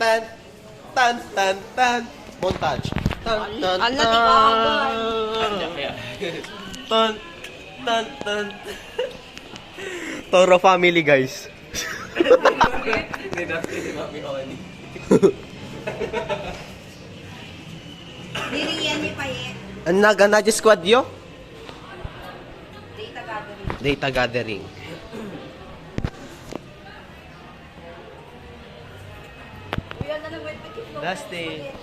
tan, tan, tan, tan. Montage. Tan, tan, tan. Tan, tan, tan. Toro family, guys. Diriyan niyo pa eh. Ang naga squad yo? Data gathering. Data gathering. Kuya na naman Dustin.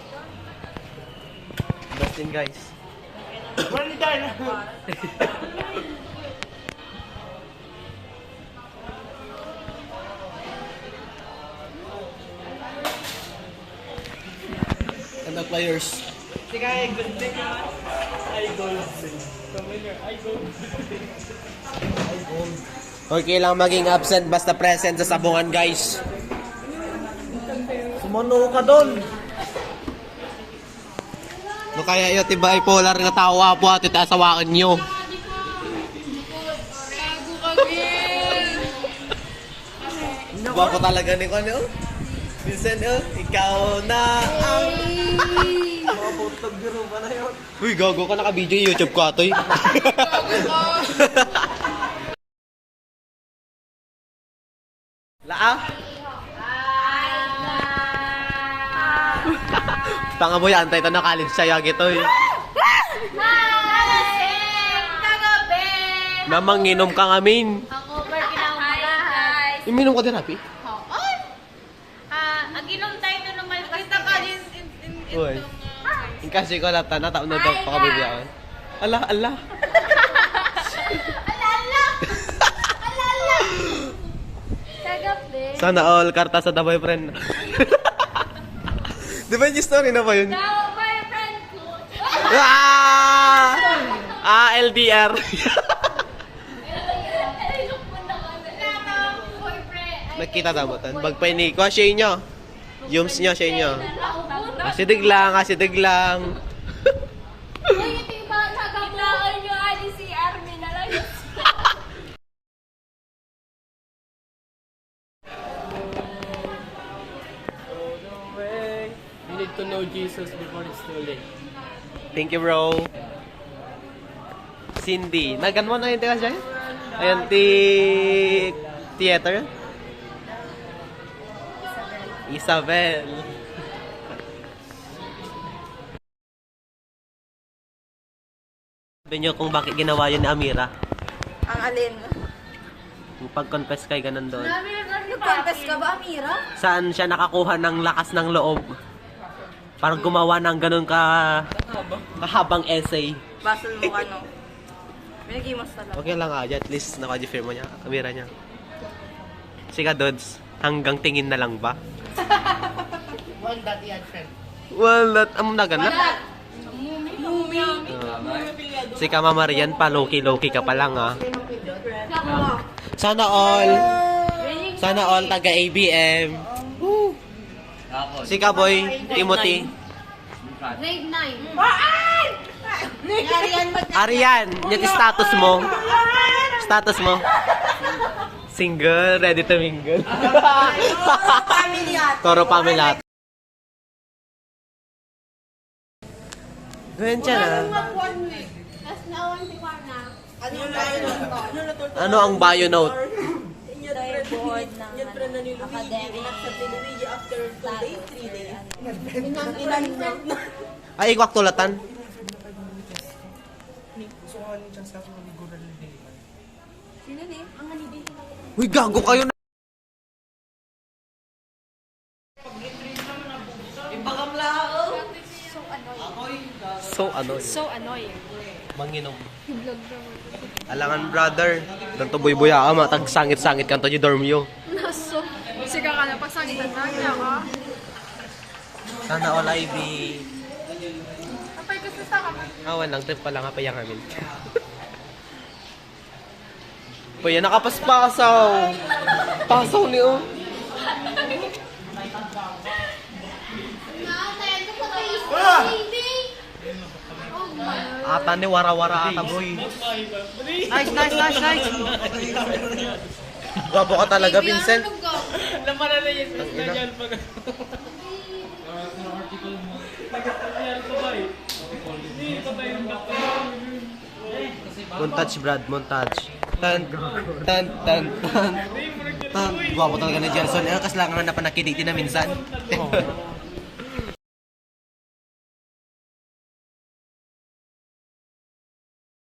Dustin, guys. And the players. Okay lang maging absent basta present sa sabungan, guys. Sumano ka doon. No kaya yun, tiba polar nga tawa po at itasawakan nyo. Diba ko talaga ni Kone, oh? Vincent, oh? Ikaw na ang... Mga putog biro ba na yun? Uy, gago ka naka-video yung YouTube ko atoy. Laa? Tanga mo yan, tayo nakalip sa yagi to eh. Namanginom ka ngamin. Hangover kinamagahan. Iminom ka din, Happy? Aginom tayo ito naman. Kita ka din. Uy. Yung kasi ko lata, nataon na daw pakabibiyaan. Ala, ala. Alala! Alala! Tagabi. Sana all, karta sa the boyfriend. Di ba yung story na ba yun? Now, boyfriend ko. Ah! LDR. Nakita tamutan. Bagpay ko, siya inyo. Yums niya, siya inyo. Asidig lang, asidig lang. Uy, ito yung mga nagabuhan nyo, Ali, si Armin na lang. You need to know Jesus before it's too late. Thank you, bro. Cindy. Nagan mo na yung teka siya? Ayan, theater? Isabel. Sabi niyo kung bakit ginawa yun ni Amira. Ang alin? Yung pag-confess kay ganun doon. Nag-confess ka ba, Amira? Saan siya nakakuha ng lakas ng loob? Parang gumawa ng ganun kahabang essay. Basel mo ka, no? Pinag-imas talaga. Okay lang at least naka-defer mo niya, Amira niya. Sika Dods, hanggang tingin na lang ba? One that yan, friend. Well, that, na gana? Si Kama Marian pa, loki-loki ka pa lang ah. Sana all. Sana all taga ABM. Si Kaboy, Timothy. Grade 9. Arian, yung status mo. Status mo. Single, ready to mingle. Toro pamilat. Gwen siya na. Tapos nawan si Kwana. Ano ang bio note? Board ng academic. Ay, ikwak tulatan. Sino ni? Ang halibig. Uy, gago kayo na. So annoying. Manginom. Alangan brother. Danto boy-boya ka, matag sangit-sangit kanto yung dorm yo. Naso, siga ka na pagsangitan na niya ka. Sana all Ivy. Apay ka sa ka. Awan lang, trip pa lang apayang amin. Paya nakapaspasaw. Pasaw ni oh. Ata ni wara-wara ata boy. Nice, nice, nice, nice. Gwapo ka talaga, Vincent. Laman na yun. Montage, Brad. Montage. Tan, tan, tan, tan. Tan. Gwapo talaga ni Gerson. Kas lang nga na panakititi na minsan.